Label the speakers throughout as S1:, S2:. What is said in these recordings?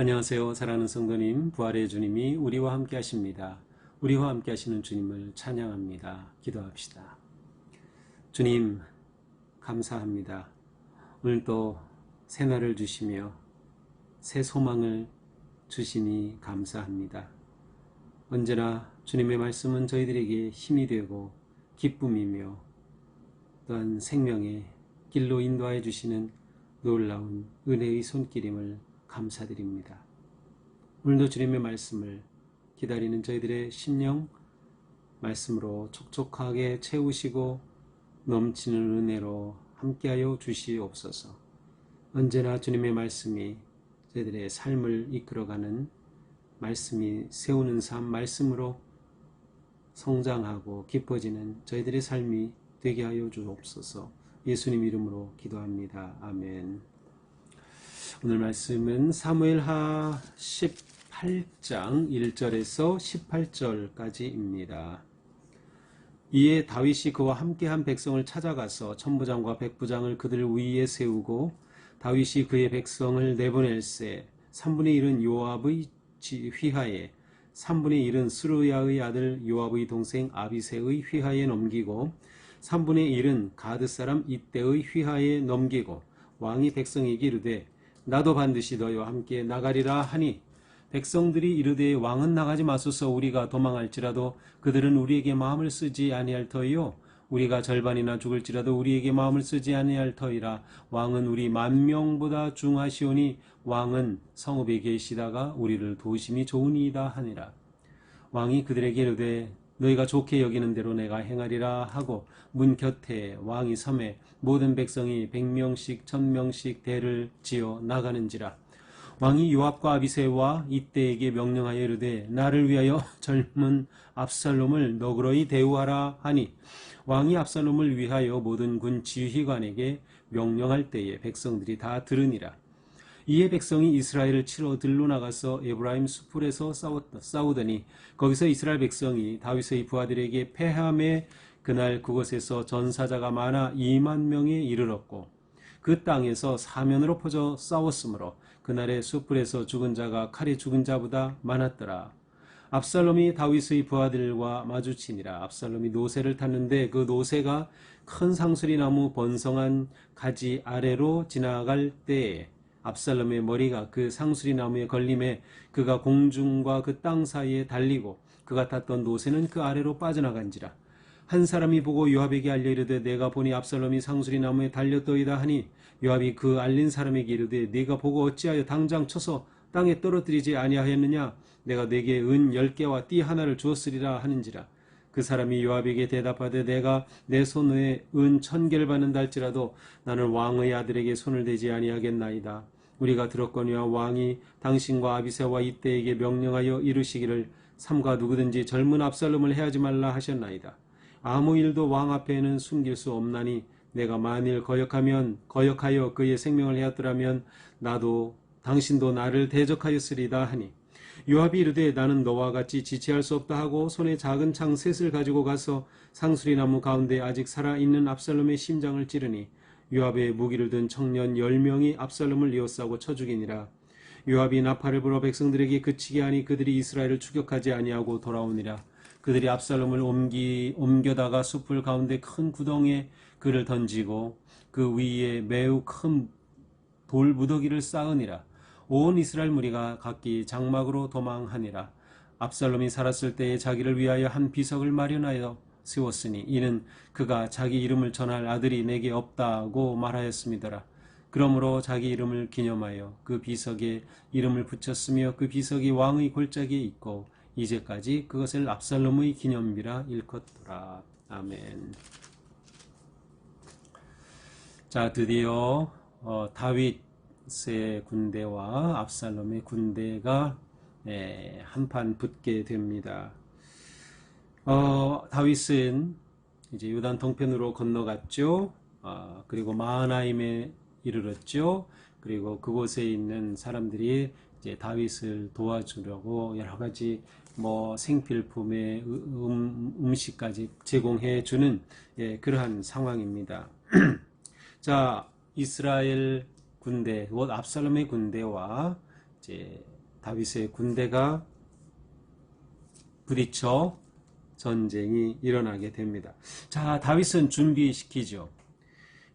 S1: 안녕하세요. 사랑하는 성도님, 부활의 주님이 우리와 함께 하십니다. 우리와 함께 하시는 주님을 찬양합니다. 기도합시다. 주님, 감사합니다. 오늘도 새날을 주시며 새 소망을 주시니 감사합니다. 언제나 주님의 말씀은 저희들에게 힘이 되고 기쁨이며 또한 생명의 길로 인도하여 주시는 놀라운 은혜의 손길임을 감사드립니다. 오늘도 주님의 말씀을 기다리는 저희들의 심령 말씀으로 촉촉하게 채우시고 넘치는 은혜로 함께하여 주시옵소서. 언제나 주님의 말씀이 저희들의 삶을 이끌어가는 말씀이 세우는 삶, 말씀으로 성장하고 깊어지는 저희들의 삶이 되게 하여 주옵소서. 예수님 이름으로 기도합니다. 아멘. 오늘 말씀은 사무엘하 18장 1절에서 18절까지입니다. 이에 다윗이 그와 함께한 백성을 찾아가서 천부장과 백부장을 그들 위에 세우고 다윗이 그의 백성을 내보낼세 3분의 1은 요압의 휘하에 3분의 1은 스루야의 아들 요압의 동생 아비새의 휘하에 넘기고 3분의 1은 가드 사람 이때의 휘하에 넘기고 왕이 백성에게 이르되 나도 반드시 너희와 함께 나가리라 하니 백성들이 이르되 왕은 나가지 마소서. 우리가 도망할지라도 그들은 우리에게 마음을 쓰지 아니할 터이요 우리가 절반이나 죽을지라도 우리에게 마음을 쓰지 아니할 터이라. 왕은 우리 10,000명보다 중하시오니 왕은 성읍에 계시다가 우리를 도우심이 좋으니이다 하니라. 왕이 그들에게 이르되 너희가 좋게 여기는 대로 내가 행하리라 하고 문 곁에 왕이 섬에 모든 백성이 100명씩 1000명씩 대를 지어 나가는지라. 왕이 요압과 아비새와 이때에게 명령하여 이르되 나를 위하여 젊은 압살롬을 너그러이 대우하라 하니 왕이 압살롬을 위하여 모든 군 지휘관에게 명령할 때에 백성들이 다 들으니라. 이에 백성이 이스라엘을 치러 들로 나가서 에브라임 수풀에서 싸우더니 거기서 이스라엘 백성이 다윗의 부하들에게 패함에 그날 그곳에서 전사자가 많아 20,000명에 이르렀고 그 땅에서 사면으로 퍼져 싸웠으므로 그날의 수풀에서 죽은 자가 칼에 죽은 자보다 많았더라. 압살롬이 다윗의 부하들과 마주치니라. 압살롬이 노새를 탔는데 그 노새가 큰 상수리나무 번성한 가지 아래로 지나갈 때에 압살롬의 머리가 그 상수리나무에 걸림에 그가 공중과 그 땅 사이에 달리고 그가 탔던 노새는 그 아래로 빠져나간지라. 한 사람이 보고 요압에게 알려 이르되 내가 보니 압살롬이 상수리나무에 달렸더이다 하니 요압이 그 알린 사람에게 이르되 네가 보고 어찌하여 당장 쳐서 땅에 떨어뜨리지 아니하였느냐. 내가 네게 은 10개와 띠 하나를 주었으리라 하는지라. 그 사람이 요압에게 대답하되 내가 내 손에 은 1,000개를 받는다 할지라도 나는 왕의 아들에게 손을 대지 아니하겠나이다. 우리가 들었거니와 왕이 당신과 아비새와 이때에게 명령하여 이르시기를 삼가 누구든지 젊은 압살롬을 해하지 말라 하셨나이다. 아무 일도 왕 앞에는 숨길 수 없나니 내가 만일 거역하여 그의 생명을 해하더라면 나도 당신도 나를 대적하였으리다 하니 요압이 이르되 나는 너와 같이 지체할 수 없다 하고 손에 작은 창 셋을 가지고 가서 상수리나무 가운데 아직 살아있는 압살롬의 심장을 찌르니 요압의 무기를 든 청년 10명이 압살롬을 이어싸고 쳐 죽이니라. 요압이 나팔을 불어 백성들에게 그치게 하니 그들이 이스라엘을 추격하지 아니하고 돌아오니라. 그들이 압살롬을 옮겨다가 숲을 가운데 큰 구덩이에 그를 던지고 그 위에 매우 큰 돌 무더기를 쌓으니라. 온 이스라엘 무리가 각기 장막으로 도망하니라. 압살롬이 살았을 때에 자기를 위하여 한 비석을 마련하여 세웠으니 이는 그가 자기 이름을 전할 아들이 내게 없다고 말하였음이더라. 그러므로 자기 이름을 기념하여 그 비석에 이름을 붙였으며 그 비석이 왕의 골짜기에 있고 이제까지 그것을 압살롬의 기념비라 일컫더라. 아멘. 자, 드디어 다윗의 군대와 압살롬의 군대가 한판 붙게 됩니다. 다윗은 이제 요단 동편으로 건너갔죠. 그리고 마하나임에 이르렀죠. 그리고 그곳에 있는 사람들이 이제 다윗을 도와주려고 여러 가지 생필품의 음식까지 제공해 주는 그러한 상황입니다. 자, 이스라엘 군대, 압살롬의 군대와 이제 다윗의 군대가 부딪혀 전쟁이 일어나게 됩니다. 자, 다윗은 준비시키죠.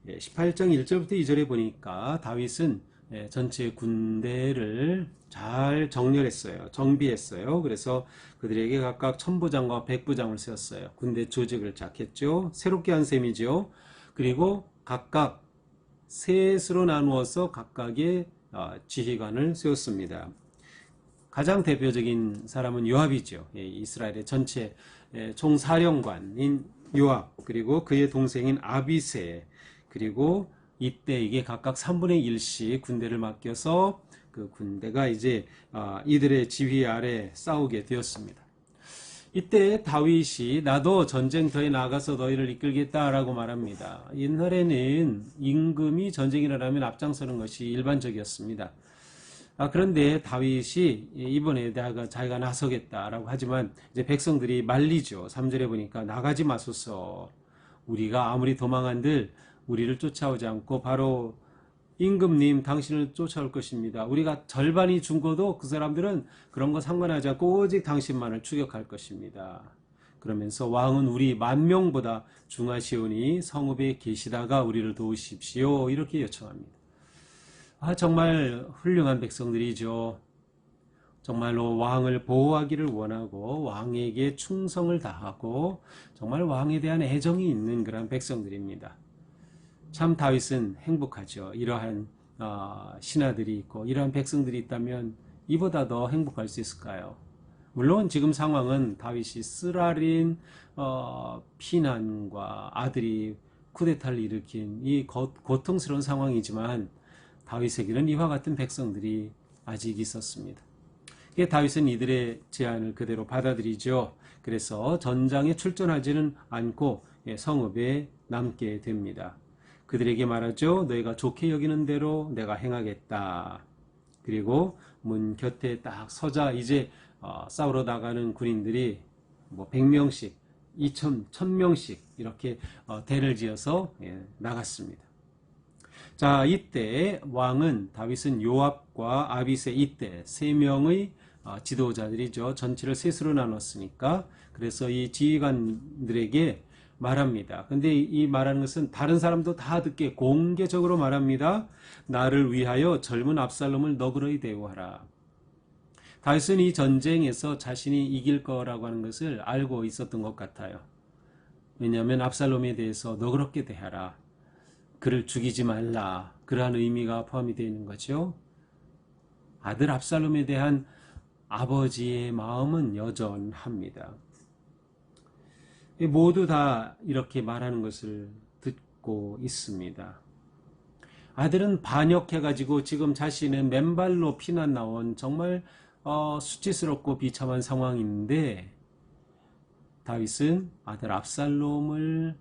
S1: 18장 1절부터 2절에 보니까 다윗은 전체 군대를 잘 정렬했어요. 정비했어요. 그래서 그들에게 각각 천부장과 백부장을 세웠어요. 군대 조직을 쫙 했죠. 새롭게 한 셈이죠. 그리고 각각 셋으로 나누어서 각각의 지휘관을 세웠습니다. 가장 대표적인 사람은 요압이죠. 이스라엘의 전체 총사령관인 요압, 그리고 그의 동생인 아비세, 그리고 이때 이게 각각 3분의 1씩 군대를 맡겨서 그 군대가 이제 이들의 지휘 아래 싸우게 되었습니다. 이때 다윗이 나도 전쟁터에 나가서 너희를 이끌겠다라고 말합니다. 옛날에는 임금이 전쟁이 일어나면 앞장서는 것이 일반적이었습니다. 그런데 다윗이 이번에 자기가 나서겠다라고 하지만 이제 백성들이 말리죠. 3절에 보니까 나가지 마소서. 우리가 아무리 도망한들 우리를 쫓아오지 않고 바로 임금님 당신을 쫓아올 것입니다. 우리가 절반이 죽어도 그 사람들은 그런 거 상관하지 않고 오직 당신만을 추격할 것입니다. 그러면서 왕은 우리 10,000명보다 중하시오니 성읍에 계시다가 우리를 도우십시오. 이렇게 요청합니다. 정말 훌륭한 백성들이죠. 정말로 왕을 보호하기를 원하고 왕에게 충성을 다하고 정말 왕에 대한 애정이 있는 그런 백성들입니다. 참 다윗은 행복하죠. 이러한 신하들이 있고 이러한 백성들이 있다면 이보다 더 행복할 수 있을까요? 물론 지금 상황은 다윗이 쓰라린 피난과 아들이 쿠데타를 일으킨 이 고통스러운 상황이지만 다윗에게는 이와 같은 백성들이 아직 있었습니다. 다윗은 이들의 제안을 그대로 받아들이죠. 그래서 전장에 출전하지는 않고 성읍에 남게 됩니다. 그들에게 말하죠. 너희가 좋게 여기는 대로 내가 행하겠다. 그리고 문 곁에 딱 서자 이제 싸우러 나가는 군인들이 100명씩, 1000명씩 이렇게 대를 지어서 나갔습니다. 자, 이때 왕은 다윗은 요압과 아비세 이때 3명의 지도자들이죠. 전체를 셋으로 나눴으니까 그래서 이 지휘관들에게 말합니다. 근데 이 말하는 것은 다른 사람도 다 듣게 공개적으로 말합니다. 나를 위하여 젊은 압살롬을 너그러이 대우하라. 다윗은 이 전쟁에서 자신이 이길 거라고 하는 것을 알고 있었던 것 같아요. 왜냐하면 압살롬에 대해서 너그럽게 대하라. 그를 죽이지 말라. 그러한 의미가 포함이 되어 있는 거죠. 아들 압살롬에 대한 아버지의 마음은 여전합니다. 모두 다 이렇게 말하는 것을 듣고 있습니다. 아들은 반역해가지고 지금 자신은 맨발로 피난 나온 정말 수치스럽고 비참한 상황인데 다윗은 아들 압살롬을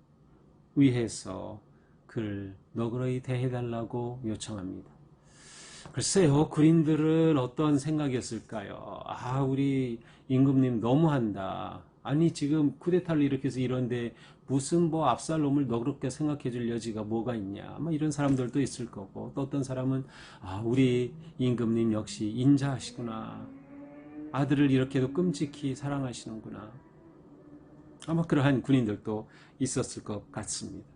S1: 위해서 그를 너그러이 대해달라고 요청합니다. 글쎄요, 군인들은 어떤 생각이었을까요? 우리 임금님 너무한다. 아니 지금 쿠데타를 일으켜서 이런데 무슨 압살롬을 너그럽게 생각해 줄 여지가 뭐가 있냐. 이런 사람들도 있을 거고 또 어떤 사람은 우리 임금님 역시 인자하시구나. 아들을 이렇게도 끔찍히 사랑하시는구나. 아마 그러한 군인들도 있었을 것 같습니다.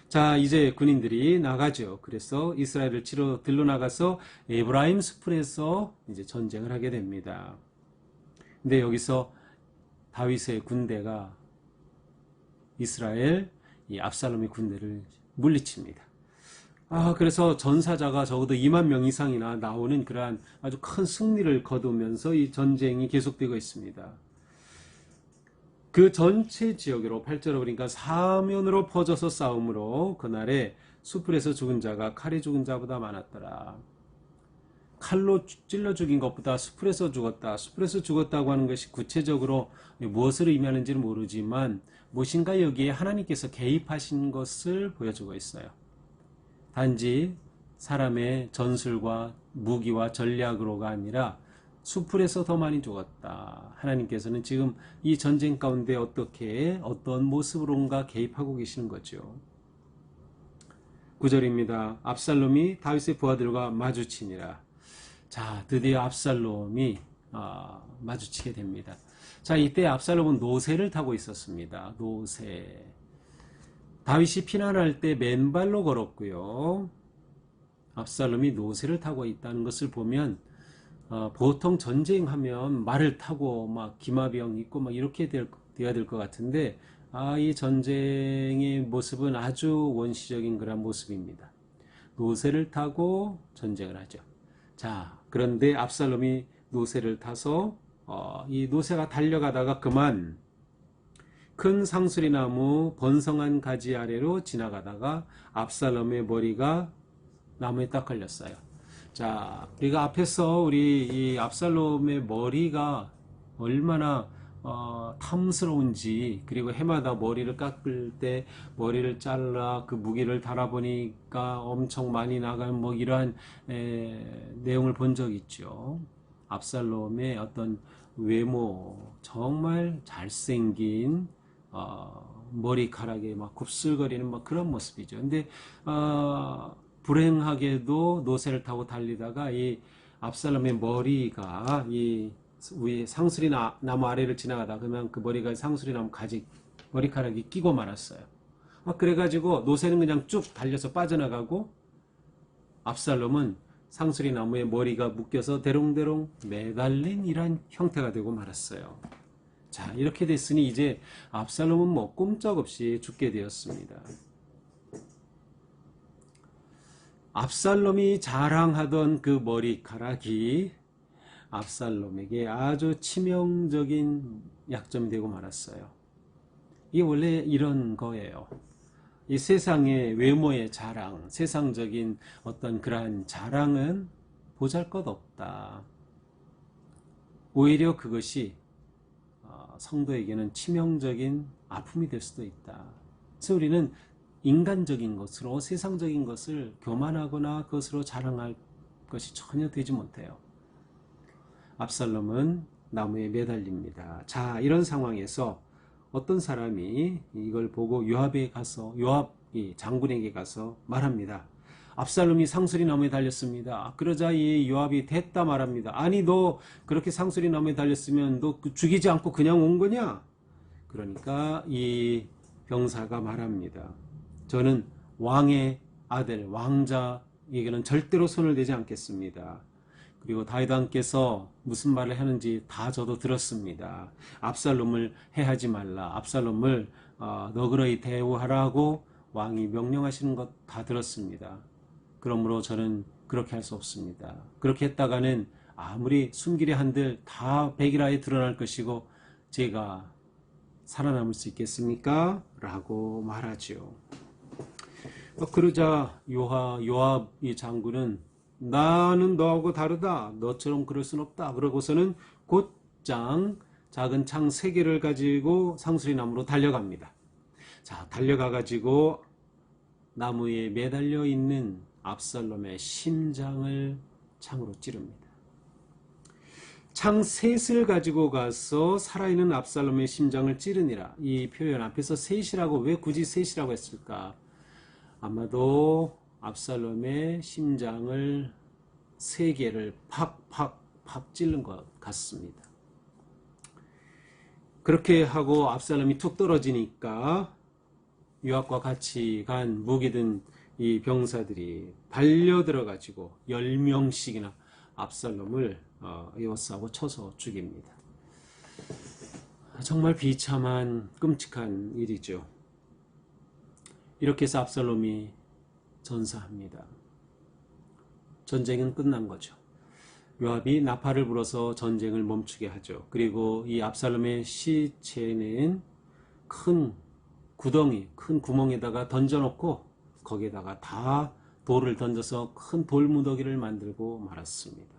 S1: 자, 이제 군인들이 나가죠. 그래서 이스라엘을 치러 들러나가서 에브라임 숲에서 이제 전쟁을 하게 됩니다. 근데 여기서 다윗의 군대가 이스라엘 이 압살롬의 군대를 물리칩니다. 그래서 전사자가 적어도 20,000명 이상이나 나오는 그러한 아주 큰 승리를 거두면서 이 전쟁이 계속되고 있습니다. 그 전체 지역으로 8절에 보니까 사면으로 퍼져서 싸움으로 그날에 수풀에서 죽은 자가 칼에 죽은 자보다 많았더라. 칼로 찔러 죽인 것보다 수풀에서 죽었다. 수풀에서 죽었다고 하는 것이 구체적으로 무엇을 의미하는지는 모르지만 무엇인가 여기에 하나님께서 개입하신 것을 보여주고 있어요. 단지 사람의 전술과 무기와 전략으로가 아니라 수풀에서 더 많이 죽었다. 하나님께서는 지금 이 전쟁 가운데 어떤 모습으로인가 개입하고 계시는 거죠. 9절입니다. 압살롬이 다윗의 부하들과 마주치니라. 자, 드디어 압살롬이 마주치게 됩니다. 자, 이때 압살롬은 노새를 타고 있었습니다. 노새. 다윗이 피난할 때 맨발로 걸었고요. 압살롬이 노새를 타고 있다는 것을 보면 보통 전쟁하면 말을 타고 막 기마병 있고 막 이렇게 돼야 될 것 같은데 이 전쟁의 모습은 아주 원시적인 그런 모습입니다. 노새를 타고 전쟁을 하죠. 자, 그런데 압살롬이 노새를 타서 이 노새가 달려가다가 그만 큰 상수리나무 번성한 가지 아래로 지나가다가 압살롬의 머리가 나무에 딱 걸렸어요. 자, 우리가 앞에서 우리 이 압살롬의 머리가 얼마나 탐스러운지, 그리고 해마다 머리를 깎을 때 머리를 잘라 그 무기를 달아보니까 엄청 많이 나간 뭐 이러한 내용을 본 적 있죠. 압살롬의 어떤 외모, 정말 잘생긴 머리카락에 막 곱슬거리는 막 그런 모습이죠. 근데 불행하게도 노새를 타고 달리다가 이 압살롬의 머리가 이 위에 상수리 나무 아래를 지나가다 그러면 그 머리가 상수리 나무 가지 머리카락이 끼고 말았어요. 그래가지고 노새는 그냥 쭉 달려서 빠져나가고 압살롬은 상수리 나무에 머리가 묶여서 대롱대롱 매달린 이런 형태가 되고 말았어요. 자, 이렇게 됐으니 이제 압살롬은 뭐 꼼짝없이 죽게 되었습니다. 압살롬이 자랑하던 그 머리카락이 압살롬에게 아주 치명적인 약점이 되고 말았어요. 이게 원래 이런 거예요. 이 세상의 외모의 자랑, 세상적인 어떤 그러한 자랑은 보잘것없다. 오히려 그것이 성도에게는 치명적인 아픔이 될 수도 있다. 그래서 우리는 인간적인 것으로 세상적인 것을 교만하거나 그것으로 자랑할 것이 전혀 되지 못해요. 압살롬은 나무에 매달립니다. 자, 이런 상황에서 어떤 사람이 이걸 보고 요압이 장군에게 가서 말합니다. 압살롬이 상수리 나무에 달렸습니다. 그러자 이 요압이 됐다 말합니다. 아니, 너 그렇게 상수리 나무에 달렸으면 너 죽이지 않고 그냥 온 거냐? 그러니까 이 병사가 말합니다. 저는 왕의 아들, 왕자에게는 절대로 손을 대지 않겠습니다. 그리고 다윗 왕께서 무슨 말을 하는지 다 저도 들었습니다. 압살롬을 해하지 말라. 압살롬을 너그러이 대우하라고 왕이 명령하시는 것 다 들었습니다. 그러므로 저는 그렇게 할 수 없습니다. 그렇게 했다가는 아무리 숨기려 한들 다 백일하에 드러날 것이고 제가 살아남을 수 있겠습니까? 라고 말하죠. 그러자 요압 이 장군은 나는 너하고 다르다. 너처럼 그럴 순 없다. 그러고서는 곧장 작은 창 3개를 가지고 상수리 나무로 달려갑니다. 자, 달려가가지고 나무에 매달려 있는 압살롬의 심장을 창으로 찌릅니다. 창 셋을 가지고 가서 살아있는 압살롬의 심장을 찌르니라. 이 표현 앞에서 셋이라고 왜 굳이 셋이라고 했을까? 아마도 압살롬의 심장을 3개를 팍팍팍 찔른 것 같습니다. 그렇게 하고 압살롬이 툭 떨어지니까 요압과 같이 간 무기 든 이 병사들이 달려들어가지고 10명씩이나 압살롬을 에워싸고 쳐서 죽입니다. 정말 비참한 끔찍한 일이죠. 이렇게 해서 압살롬이 전사합니다. 전쟁은 끝난 거죠. 요압이 나팔을 불어서 전쟁을 멈추게 하죠. 그리고 이 압살롬의 시체는 큰 구덩이, 큰 구멍에다가 던져놓고 거기에다가 다 돌을 던져서 큰 돌무더기를 만들고 말았습니다.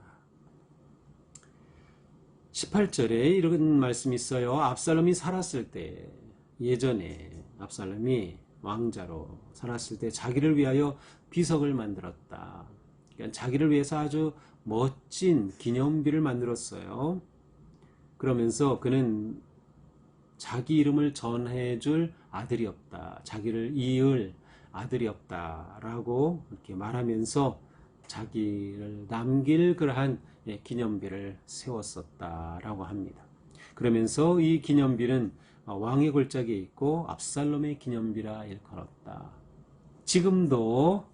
S1: 18절에 이런 말씀이 있어요. 압살롬이 살았을 때, 예전에 압살롬이 왕자로 살았을 때 자기를 위하여 비석을 만들었다. 그러니까 자기를 위해서 아주 멋진 기념비를 만들었어요. 그러면서 그는 자기 이름을 전해줄 아들이 없다. 자기를 이을 아들이 없다라고 이렇게 말하면서 자기를 남길 그러한 기념비를 세웠었다라고 합니다. 그러면서 이 기념비는 왕의 골짜기에 있고 압살롬의 기념비라 일컬었다. 지금도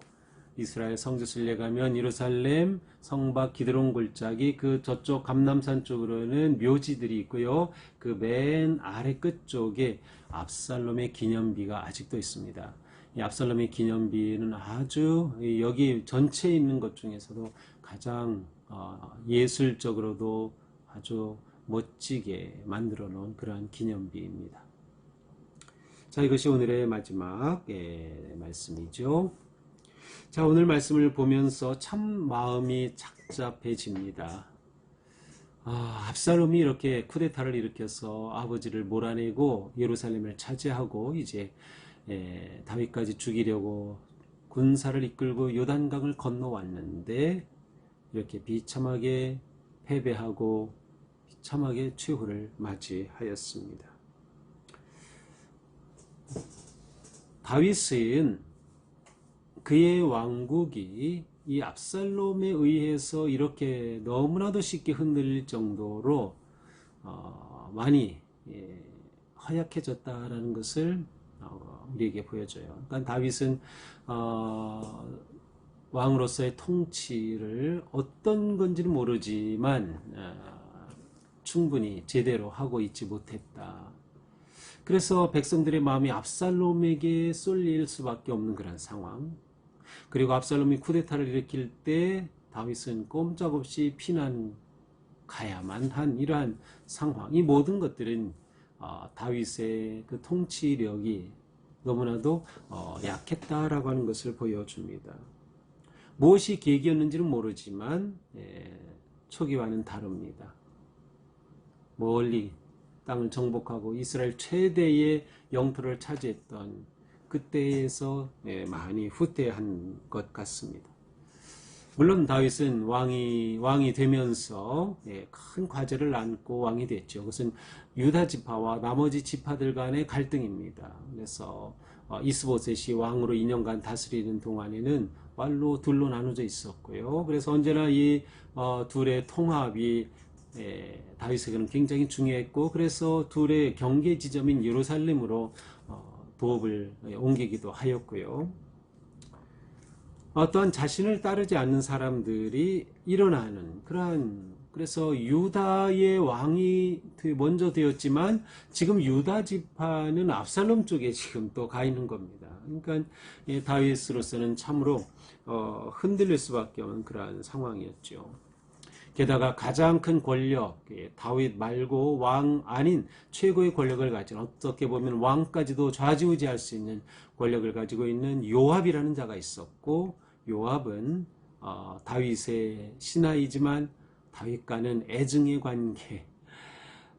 S1: 이스라엘 성지순례 가면 예루살렘 성곽 기드론 골짜기 그 저쪽 감람산 쪽으로는 묘지들이 있고요. 그 맨 아래 끝 쪽에 압살롬의 기념비가 아직도 있습니다. 이 압살롬의 기념비는 아주 여기 전체에 있는 것 중에서도 가장 예술적으로도 아주 멋지게 만들어 놓은 그러한 기념비입니다. 자, 이것이 오늘의 마지막 말씀이죠. 자, 오늘 말씀을 보면서 참 마음이 착잡해집니다. 압살롬이 이렇게 쿠데타를 일으켜서 아버지를 몰아내고 예루살렘을 차지하고 이제 다윗까지 죽이려고 군사를 이끌고 요단강을 건너왔는데 이렇게 비참하게 패배하고 비참하게 최후를 맞이하였습니다. 다윗은 그의 왕국이 이 압살롬에 의해서 이렇게 너무나도 쉽게 흔들릴 정도로 많이 허약해졌다라는 것을 우리에게 보여줘요. 그러니까 다윗은 왕으로서의 통치를 어떤 건지는 모르지만 충분히 제대로 하고 있지 못했다. 그래서 백성들의 마음이 압살롬에게 쏠릴 수밖에 없는 그런 상황. 그리고 압살롬이 쿠데타를 일으킬 때 다윗은 꼼짝없이 피난 가야만 한 이러한 상황. 이 모든 것들은 다윗의 그 통치력이 너무나도 약했다라고 하는 것을 보여줍니다. 무엇이 계기였는지는 모르지만 초기와는 다릅니다. 멀리 땅을 정복하고 이스라엘 최대의 영토를 차지했던 그때에서 많이 후퇴한 것 같습니다. 물론 다윗은 왕이 되면서 큰 과제를 안고 왕이 됐죠. 그것은 유다 지파와 나머지 지파들 간의 갈등입니다. 그래서 이스보셋이 왕으로 2년간 다스리는 동안에는 말로 둘로 나눠져 있었고요. 그래서 언제나 이 둘의 통합이 다윗에게는 굉장히 중요했고, 그래서 둘의 경계 지점인 예루살렘으로 도읍을 옮기기도 하였고요. 또한 자신을 따르지 않는 사람들이 일어나는 그래서 유다의 왕이 먼저 되었지만 지금 유다 지파는 압살롬 쪽에 지금 또 가 있는 겁니다. 그러니까 다윗으로서는 참으로 흔들릴 수밖에 없는 그러한 상황이었죠. 게다가 가장 큰 권력, 다윗 말고 왕 아닌 최고의 권력을 가진, 어떻게 보면 왕까지도 좌지우지할 수 있는 권력을 가지고 있는 요압이라는 자가 있었고, 요압은 다윗의 신하이지만 다윗과는 애증의 관계,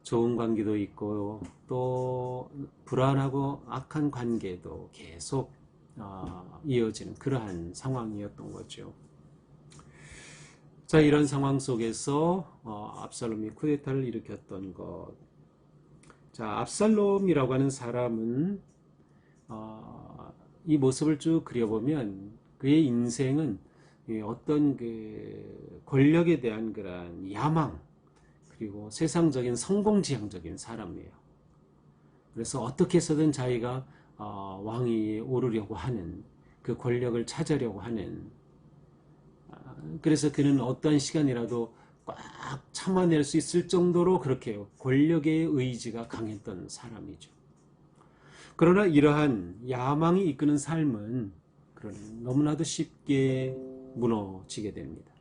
S1: 좋은 관계도 있고 또 불안하고 악한 관계도 계속 이어지는 그러한 상황이었던 거죠. 자, 이런 상황 속에서 압살롬이 쿠데타를 일으켰던 것. 자, 압살롬이라고 하는 사람은 이 모습을 쭉 그려보면 그의 인생은 어떤 그 권력에 대한 그런 야망, 그리고 세상적인 성공지향적인 사람이에요. 그래서 어떻게 해서든 자기가 왕위에 오르려고 하는, 그 권력을 찾으려고 하는, 그래서 그는 어떤 시간이라도 꽉 참아낼 수 있을 정도로 그렇게 권력의 의지가 강했던 사람이죠. 그러나 이러한 야망이 이끄는 삶은 너무나도 쉽게 무너지게 됩니다.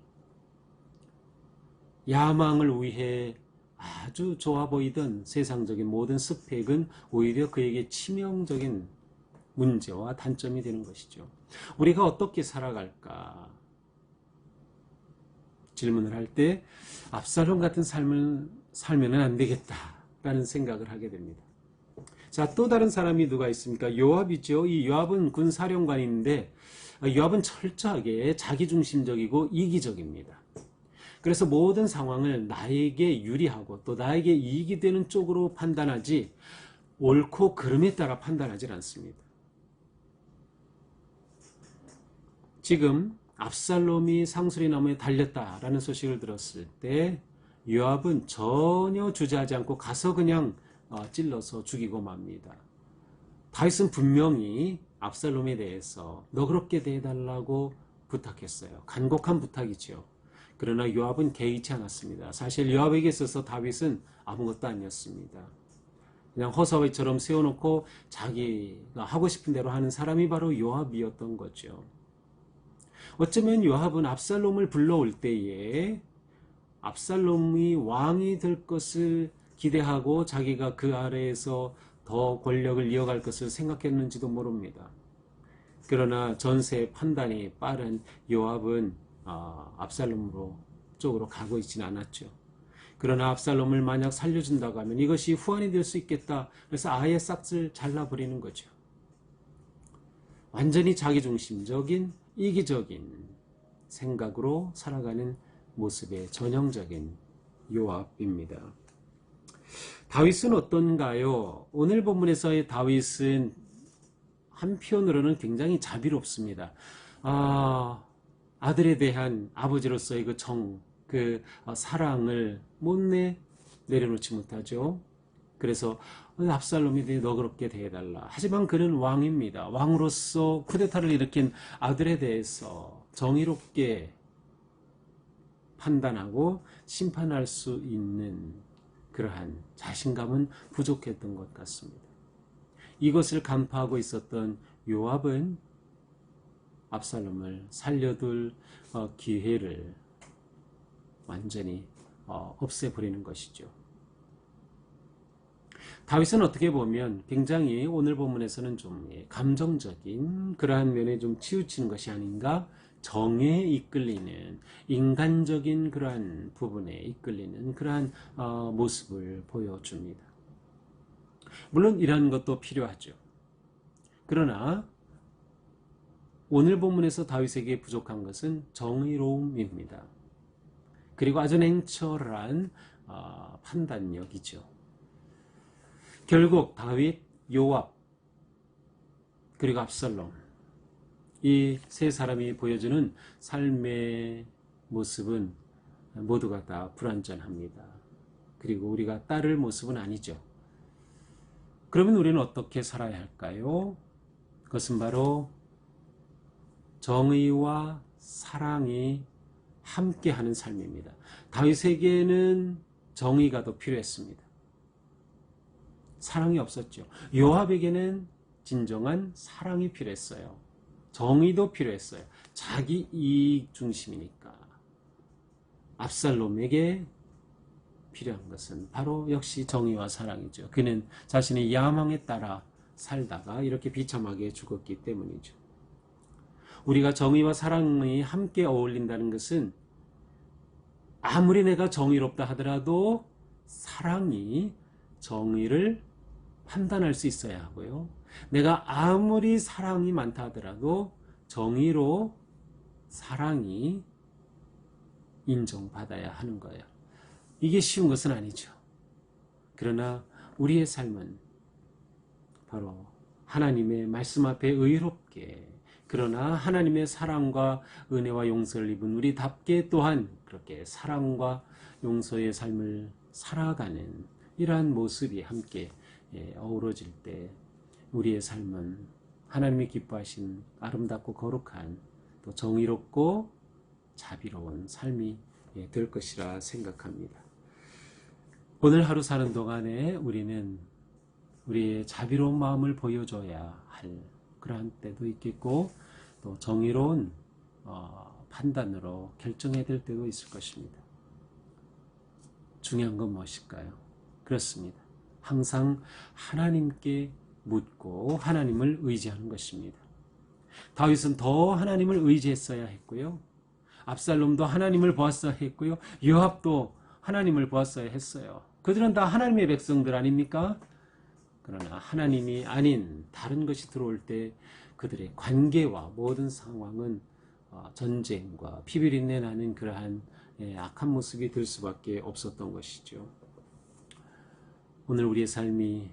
S1: 야망을 위해 아주 좋아 보이던 세상적인 모든 스펙은 오히려 그에게 치명적인 문제와 단점이 되는 것이죠. 우리가 어떻게 살아갈까 질문을 할 때 압살롬 같은 삶을 살면은 안 되겠다라는 생각을 하게 됩니다. 자, 또 다른 사람이 누가 있습니까? 요압이죠. 이 요압은 군사령관인데 요압은 철저하게 자기중심적이고 이기적입니다. 그래서 모든 상황을 나에게 유리하고 또 나에게 이익이 되는 쪽으로 판단하지 옳고 그름에 따라 판단하지 않습니다. 지금 압살롬이 상수리 나무에 달렸다라는 소식을 들었을 때 요압은 전혀 주저하지 않고 가서 그냥 찔러서 죽이고 맙니다. 다윗은 분명히 압살롬에 대해서 너그럽게 대해달라고 부탁했어요. 간곡한 부탁이죠. 그러나 요압은 개의치 않았습니다. 사실 요압에게 있어서 다윗은 아무것도 아니었습니다. 그냥 허사회처럼 세워놓고 자기가 하고 싶은 대로 하는 사람이 바로 요압이었던 거죠. 어쩌면 요압은 압살롬을 불러올 때에 압살롬이 왕이 될 것을 기대하고 자기가 그 아래에서 더 권력을 이어갈 것을 생각했는지도 모릅니다. 그러나 전세의 판단이 빠른 요압은 압살롬 쪽으로 가고 있지는 않았죠. 그러나 압살롬을 만약 살려준다고 하면 이것이 후환이 될 수 있겠다. 그래서 아예 싹을 잘라버리는 거죠. 완전히 자기중심적인 이기적인 생각으로 살아가는 모습의 전형적인 요압입니다. 다윗은 어떤가요? 오늘 본문에서의 다윗은 한편으로는 굉장히 자비롭습니다. 아들에 대한 아버지로서의 그 사랑을 못내 내려놓지 못하죠. 그래서 압살롬에 대해 너그럽게 대해달라. 하지만 그는 왕입니다. 왕으로서 쿠데타를 일으킨 아들에 대해서 정의롭게 판단하고 심판할 수 있는 그러한 자신감은 부족했던 것 같습니다. 이것을 간파하고 있었던 요압은 압살롬을 살려둘 기회를 완전히 없애버리는 것이죠. 다윗은 어떻게 보면 굉장히 오늘 본문에서는 좀 감정적인 그러한 면에 좀 치우치는 것이 아닌가, 정에 이끌리는 인간적인 그러한 부분에 이끌리는 그러한 모습을 보여줍니다. 물론 이러한 것도 필요하죠. 그러나 오늘 본문에서 다윗에게 부족한 것은 정의로움입니다. 그리고 아주 냉철한 판단력이죠. 결국 다윗, 요압, 그리고 압살롬, 이 세 사람이 보여주는 삶의 모습은 모두가 다 불완전합니다. 그리고 우리가 따를 모습은 아니죠. 그러면 우리는 어떻게 살아야 할까요? 그것은 바로 정의와 사랑이 함께하는 삶입니다. 다윗에게는 정의가 더 필요했습니다. 사랑이 없었죠. 요압에게는 진정한 사랑이 필요했어요. 정의도 필요했어요. 자기 이익 중심이니까. 압살롬에게 필요한 것은 바로 역시 정의와 사랑이죠. 그는 자신의 야망에 따라 살다가 이렇게 비참하게 죽었기 때문이죠. 우리가 정의와 사랑이 함께 어울린다는 것은 아무리 내가 정의롭다 하더라도 사랑이 정의를 판단할 수 있어야 하고요. 내가 아무리 사랑이 많다 하더라도 정의로 사랑이 인정받아야 하는 거예요. 이게 쉬운 것은 아니죠. 그러나 우리의 삶은 바로 하나님의 말씀 앞에 의롭게, 그러나 하나님의 사랑과 은혜와 용서를 입은 우리답게 또한 그렇게 사랑과 용서의 삶을 살아가는 이러한 모습이 함께 어우러질 때 우리의 삶은 하나님이 기뻐하신 아름답고 거룩한 또 정의롭고 자비로운 삶이 될 것이라 생각합니다. 오늘 하루 사는 동안에 우리는 우리의 자비로운 마음을 보여줘야 할 그러한 때도 있겠고 또 정의로운 판단으로 결정해야 될 때도 있을 것입니다. 중요한 건 무엇일까요? 그렇습니다. 항상 하나님께 묻고 하나님을 의지하는 것입니다. 다윗은 더 하나님을 의지했어야 했고요. 압살롬도 하나님을 보았어야 했고요. 요압도 하나님을 보았어야 했어요. 그들은 다 하나님의 백성들 아닙니까? 그러나 하나님이 아닌 다른 것이 들어올 때 그들의 관계와 모든 상황은 전쟁과 피비린내 나는 그러한 악한 모습이 될 수밖에 없었던 것이죠. 오늘 우리의 삶이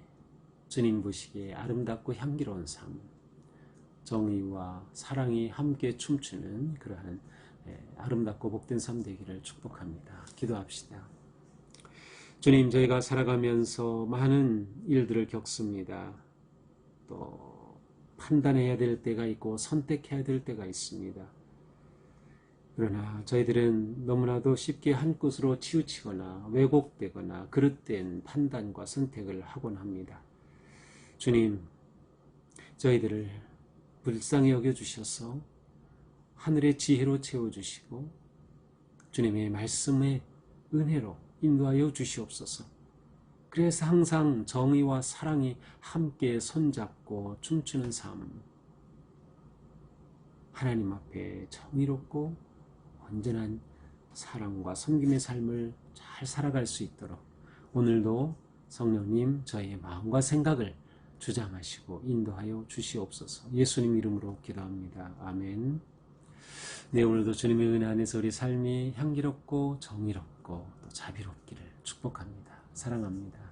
S1: 주님 보시기에 아름답고 향기로운 삶, 정의와 사랑이 함께 춤추는 그러한 아름답고 복된 삶 되기를 축복합니다. 기도합시다. 주님, 저희가 살아가면서 많은 일들을 겪습니다. 또 판단해야 될 때가 있고 선택해야 될 때가 있습니다. 그러나 저희들은 너무나도 쉽게 한 곳으로 치우치거나 왜곡되거나 그릇된 판단과 선택을 하곤 합니다. 주님, 저희들을 불쌍히 여겨주셔서 하늘의 지혜로 채워주시고 주님의 말씀의 은혜로 인도하여 주시옵소서. 그래서 항상 정의와 사랑이 함께 손잡고 춤추는 삶, 하나님 앞에 정의롭고 온전한 사랑과 섬김의 삶을 잘 살아갈 수 있도록 오늘도 성령님 저희의 마음과 생각을 주장하시고 인도하여 주시옵소서. 예수님 이름으로 기도합니다. 아멘. 네, 오늘도 주님의 은혜 안에서 우리 삶이 향기롭고 정의롭고 또 자비롭기를 축복합니다. 사랑합니다.